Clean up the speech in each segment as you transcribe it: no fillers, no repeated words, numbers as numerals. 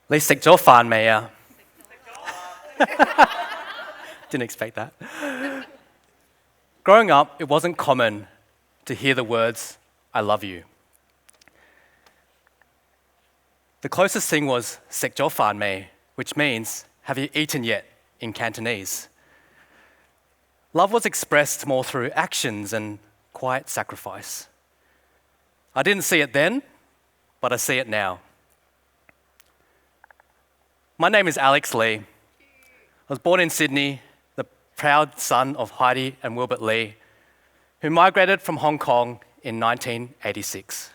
你食咗飯未啊? Didn't expect that. Growing up, it wasn't common to hear the words, I love you. The closest thing was 食咗飯未, which means, have you eaten yet in Cantonese. Love was expressed more through actions and quiet sacrifice. I didn't see it then, but I see it now. My name is Alex Lee. I was born in Sydney, the proud son of Heidi and Wilbert Lee, who migrated from Hong Kong in 1986.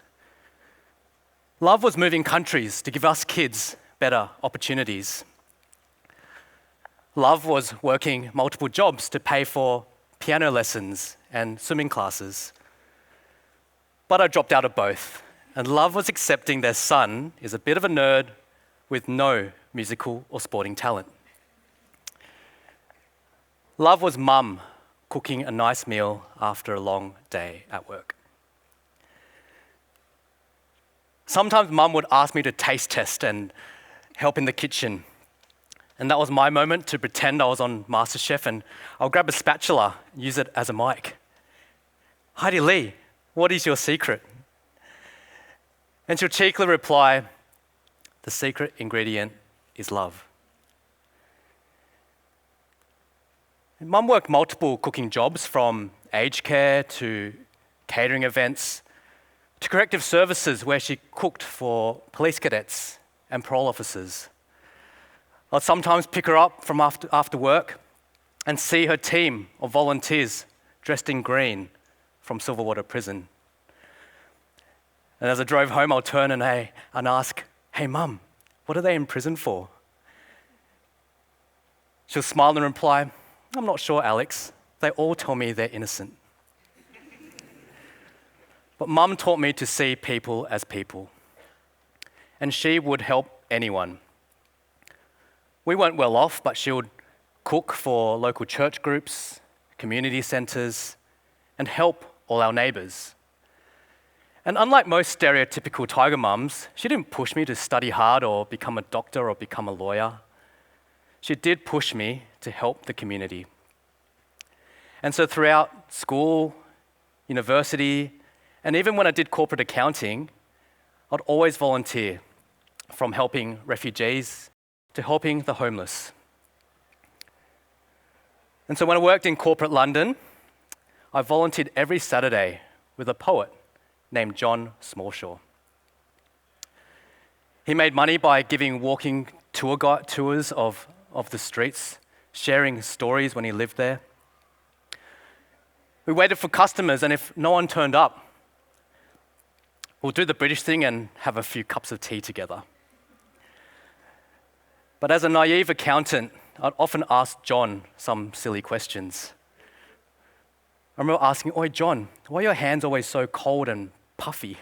Love was moving countries to give us kids better opportunities. Love was working multiple jobs to pay for piano lessons and swimming classes. But I dropped out of both, and Love was accepting their son is a bit of a nerd with no musical or sporting talent. Love was Mum cooking a nice meal after a long day at work. Sometimes Mum would ask me to taste test and help in the kitchen. And that was my moment to pretend I was on MasterChef, and I'll grab a spatula and use it as a mic. Heidi Lee, what is your secret? And she'll cheekily reply, the secret ingredient is love. And Mum worked multiple cooking jobs, from aged care to catering events to corrective services, where she cooked for police cadets and parole officers. I'd sometimes pick her up from after work and see her team of volunteers dressed in green from Silverwater Prison. And as I drove home, I'll turn and ask, hey Mum, what are they in prison for? She'll smile and reply, I'm not sure, Alex. They all tell me they're innocent. But Mum taught me to see people as people, and she would help anyone. We weren't well off, but she would cook for local church groups, community centres, and help all our neighbours. And unlike most stereotypical tiger mums, she didn't push me to study hard or become a doctor or become a lawyer. She did push me to help the community. And so throughout school, university, and even when I did corporate accounting, I'd always volunteer, from helping refugees to helping the homeless. And so when I worked in corporate London, I volunteered every Saturday with a poet named John Smallshaw. He made money by giving walking tours of the streets, sharing stories when he lived there. We waited for customers, and if no one turned up, we'll do the British thing and have a few cups of tea together. But as a naive accountant, I'd often ask John some silly questions. I remember asking, oi John, why are your hands always so cold and puffy?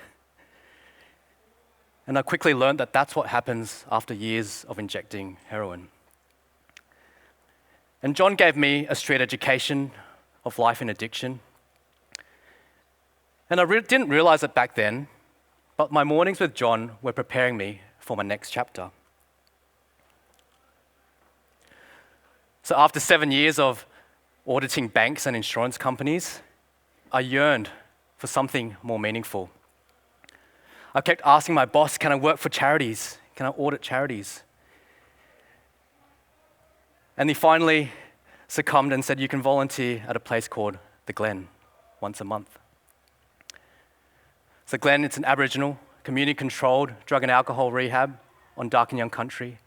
And I quickly learned that that's what happens after years of injecting heroin. And John gave me a street education of life in addiction. And I didn't realize it back then, but my mornings with John were preparing me for my next chapter. So after 7 years of auditing banks and insurance companies, I yearned for something more meaningful. I kept asking my boss, can I work for charities? Can I audit charities? And he finally succumbed and said, you can volunteer at a place called the Glen once a month. So Glen, it's an Aboriginal, community-controlled drug and alcohol rehab on Darkinjung country,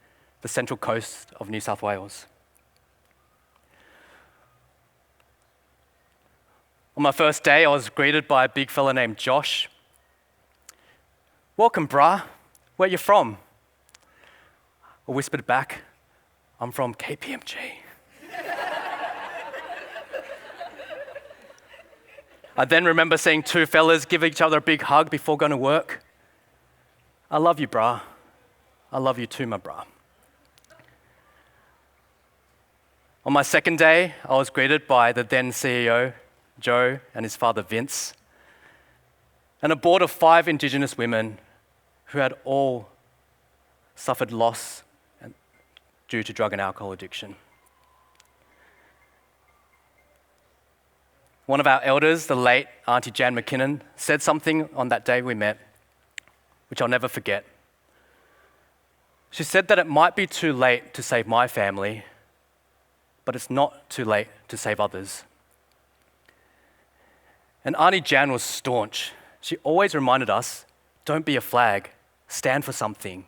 the central coast of New South Wales. On my first day, I was greeted by a big fella named Josh. Welcome, brah. Where you from? I whispered back, I'm from KPMG. I then remember seeing two fellas give each other a big hug before going to work. I love you, brah. I love you too, my brah. On my second day, I was greeted by the then CEO, Joe, and his father, Vince, and a board of 5 Indigenous women who had all suffered loss due to drug and alcohol addiction. One of our elders, the late Auntie Jan McKinnon, said something on that day we met, which I'll never forget. She said that it might be too late to save my family, but it's not too late to save others. And Auntie Jan was staunch. She always reminded us, don't be a flag, stand for something.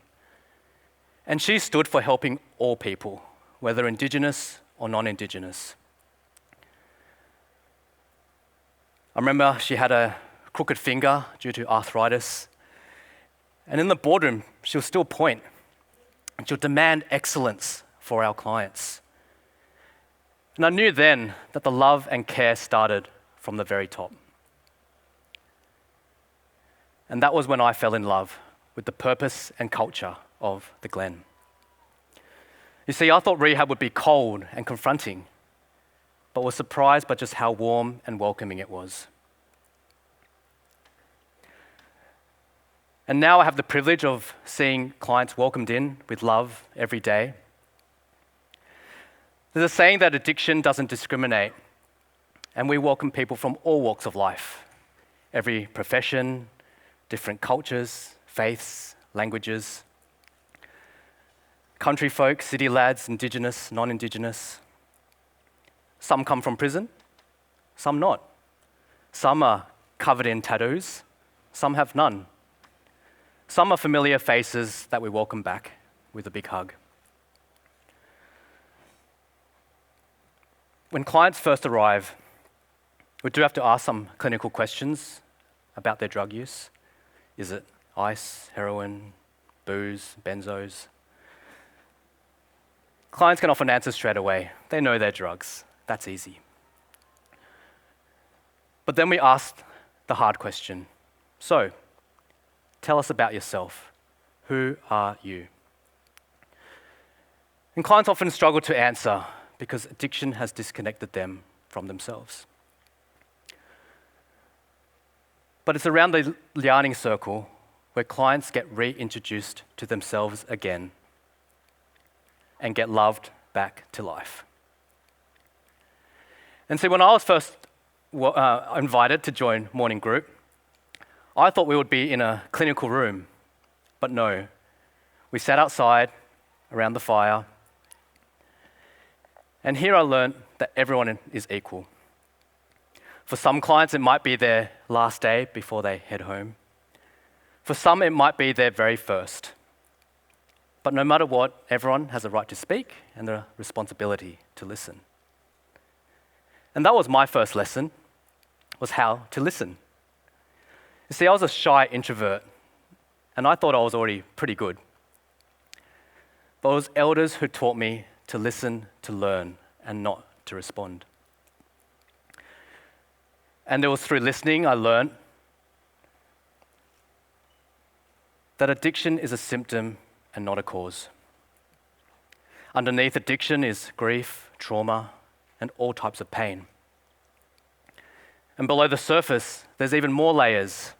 And she stood for helping all people, whether Indigenous or non-Indigenous. I remember she had a crooked finger due to arthritis. And in the boardroom, she'll still point. And she'll demand excellence for our clients. And I knew then that the love and care started from the very top. And that was when I fell in love with the purpose and culture of the Glen. You see, I thought rehab would be cold and confronting, but was surprised by just how warm and welcoming it was. And now I have the privilege of seeing clients welcomed in with love every day. There's a saying that addiction doesn't discriminate, and we welcome people from all walks of life, every profession, different cultures, faiths, languages, country folk, city lads, Indigenous, non-Indigenous. Some come from prison, some not. Some are covered in tattoos, some have none. Some are familiar faces that we welcome back with a big hug. When clients first arrive, we do have to ask some clinical questions about their drug use. Is it ice, heroin, booze, benzos? Clients can often answer straight away. They know their drugs. That's easy. But then we ask the hard question. So, tell us about yourself. Who are you? And clients often struggle to answer because addiction has disconnected them from themselves. But it's around the lianing circle where clients get reintroduced to themselves again and get loved back to life. And see, when I was first invited to join Morning Group, I thought we would be in a clinical room, but no. We sat outside around the fire, and here I learned that everyone is equal. For some clients, it might be their last day before they head home. For some, it might be their very first. But no matter what, everyone has a right to speak and the responsibility to listen. And that was my first lesson, was how to listen. You see, I was a shy introvert, and I thought I was already pretty good. But it was elders who taught me to listen, to learn, and not to respond. And it was through listening I learned that addiction is a symptom and not a cause. Underneath addiction is grief, trauma, and all types of pain. And below the surface, there's even more layers.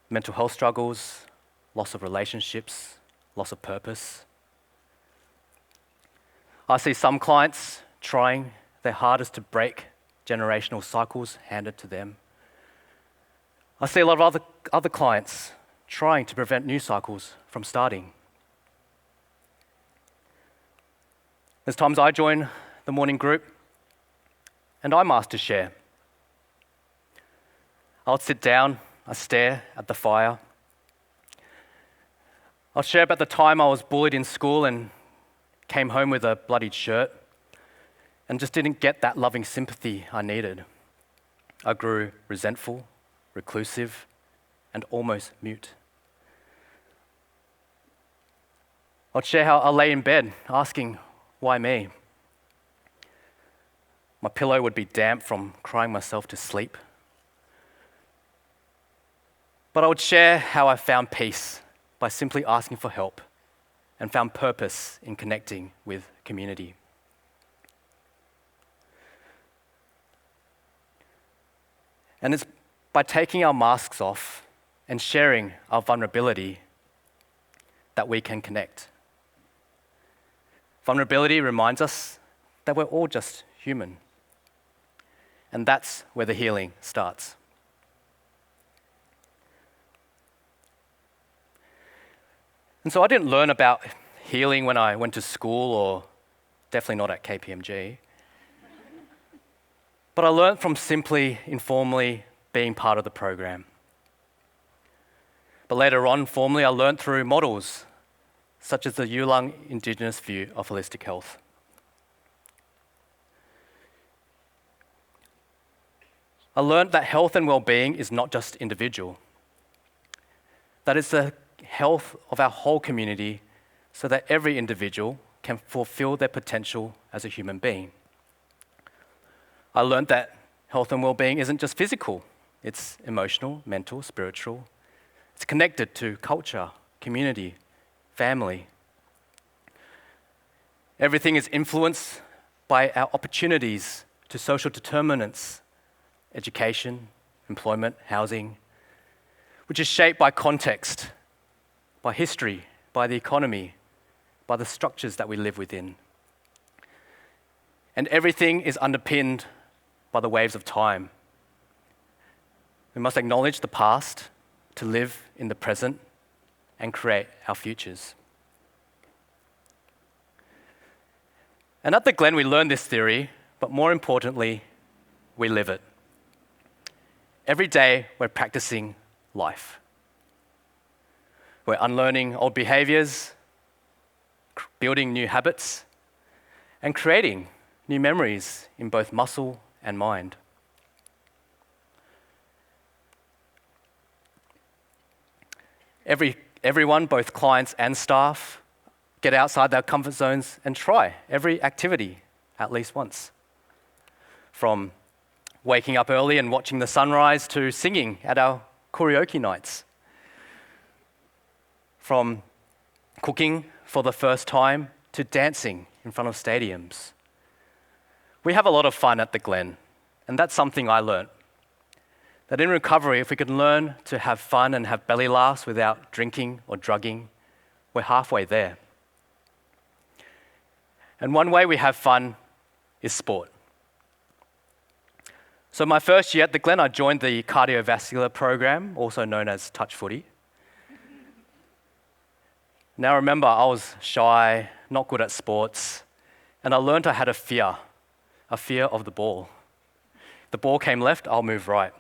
Mental health struggles, loss of relationships, loss of purpose. I see some clients trying their hardest to break generational cycles handed to them. I see a lot of other clients trying to prevent new cycles from starting. There's times I join the morning group and I'm asked to share. I'll sit down, I stare at the fire. I'll share about the time I was bullied in school and came home with a bloodied shirt and just didn't get that loving sympathy I needed. I grew resentful, reclusive, and almost mute. I'd share how I lay in bed asking, why me? My pillow would be damp from crying myself to sleep. But I would share how I found peace by simply asking for help and found purpose in connecting with community. And it's by taking our masks off and sharing our vulnerability that we can connect. Vulnerability reminds us that we're all just human. And that's where the healing starts. And so I didn't learn about healing when I went to school, or definitely not at KPMG. But I learned from simply, informally being part of the program. But later on, formally, I learned through models, such as the Yulung Indigenous view of holistic health. I learned that health and well-being is not just individual, that it's the health of our whole community so that every individual can fulfill their potential as a human being. I learned that health and well-being isn't just physical, it's emotional, mental, spiritual. It's connected to culture, community, family. Everything is influenced by our opportunities to social determinants, education, employment, housing, which is shaped by context, by history, by the economy, by the structures that we live within. And everything is underpinned by the waves of time. We must acknowledge the past to live in the present and create our futures. And at the Glen, we learn this theory, but more importantly, we live it. Every day, we're practicing life. We're unlearning old behaviors, building new habits, and creating new memories in both muscle and mind. Everyone, both clients and staff, get outside their comfort zones and try every activity at least once. From waking up early and watching the sunrise to singing at our karaoke nights. From cooking for the first time to dancing in front of stadiums. We have a lot of fun at the Glen, and that's something I learned. That in recovery, if we can learn to have fun and have belly laughs without drinking or drugging, we're halfway there. And one way we have fun is sport. So my first year at the Glen, I joined the cardiovascular program, also known as touch footy. Now remember, I was shy, not good at sports, and I learned I had a fear of the ball. If the ball came left, I'll move right.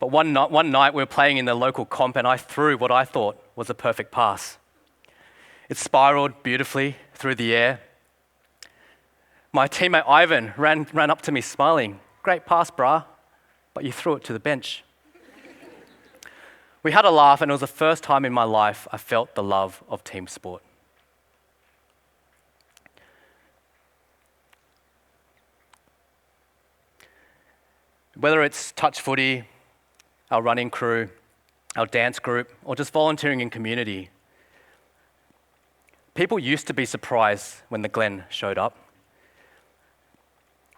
But one night we were playing in the local comp and I threw what I thought was a perfect pass. It spiraled beautifully through the air. My teammate Ivan ran up to me smiling. "Great pass, brah, but you threw it to the bench." We had a laugh and it was the first time in my life I felt the love of team sport. Whether it's touch footy, our running crew, our dance group, or just volunteering in community, people used to be surprised when the Glen showed up.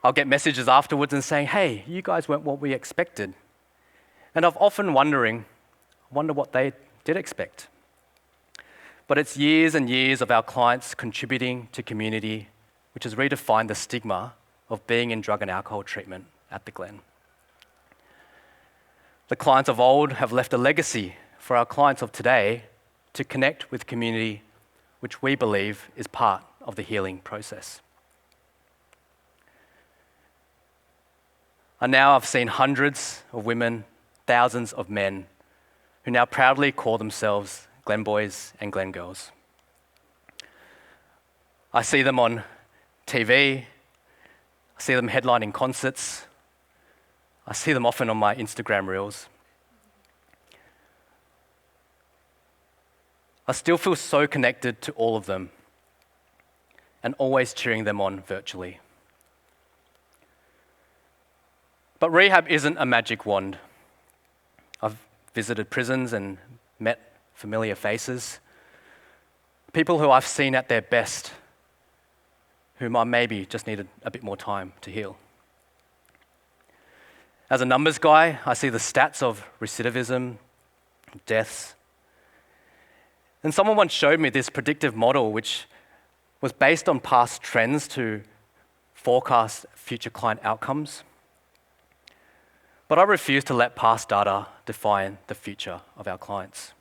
I'll get messages afterwards and saying, "Hey, you guys weren't what we expected." And I've often wonder what they did expect. But it's years and years of our clients contributing to community, which has redefined the stigma of being in drug and alcohol treatment at the Glen. The clients of old have left a legacy for our clients of today to connect with community, which we believe is part of the healing process. And now I've seen hundreds of women, thousands of men who now proudly call themselves Glen boys and Glen girls. I see them on TV, I see them headlining concerts, I see them often on my Instagram reels. I still feel so connected to all of them and always cheering them on virtually. But rehab isn't a magic wand. I've visited prisons and met familiar faces, people who I've seen at their best, whom I maybe just needed a bit more time to heal. As a numbers guy, I see the stats of recidivism, deaths, And someone once showed me this predictive model which was based on past trends to forecast future client outcomes. But I refuse to let past data define the future of our clients.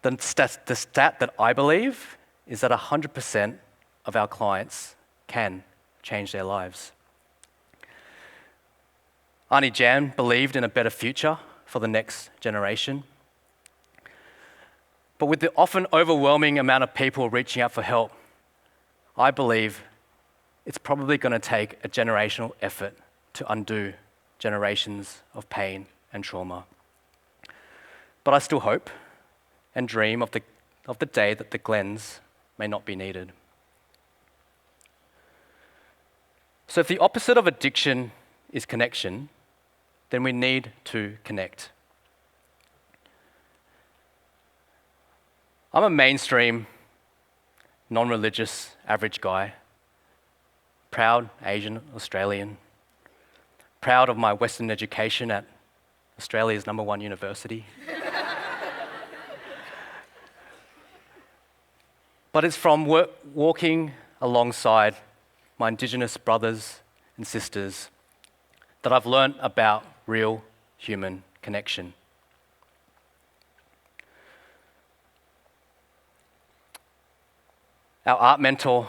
The stat that I believe is that 100% of our clients can change their lives. Auntie Jan believed in a better future for the next generation. But with the often overwhelming amount of people reaching out for help, I believe it's probably going to take a generational effort to undo generations of pain and trauma. But I still hope and dream of the day that the Glens may not be needed. So if the opposite of addiction is connection, then we need to connect. I'm a mainstream, non-religious, average guy, proud Asian Australian, proud of my Western education at Australia's #1 university. But it's from walking alongside my Indigenous brothers and sisters that I've learned about real human connection. Our art mentor,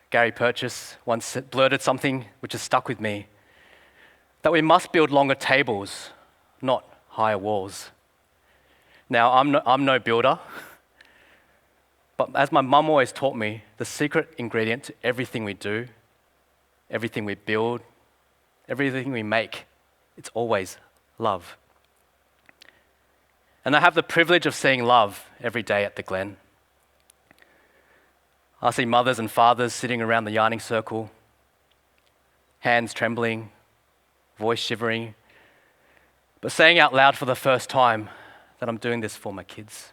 Gary Purchase, once blurted something which has stuck with me, that we must build longer tables, not higher walls. Now, I'm no builder, but as my mum always taught me, the secret ingredient to everything we do, everything we build, everything we make, it's always love. And I have the privilege of seeing love every day at the Glen. I see mothers and fathers sitting around the yarning circle, hands trembling, voice shivering, but saying out loud for the first time that I'm doing this for my kids.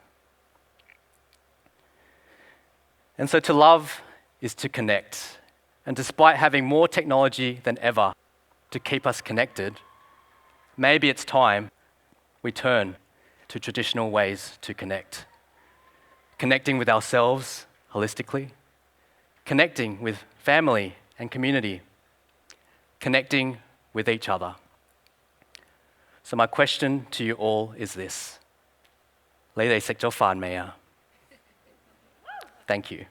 And so to love is to connect. And despite having more technology than ever to keep us connected, maybe it's time we turn to traditional ways to connect. Connecting with ourselves holistically, connecting with family and community, connecting with each other. So my question to you all is this. 你哋食咗飯未啊? Thank you.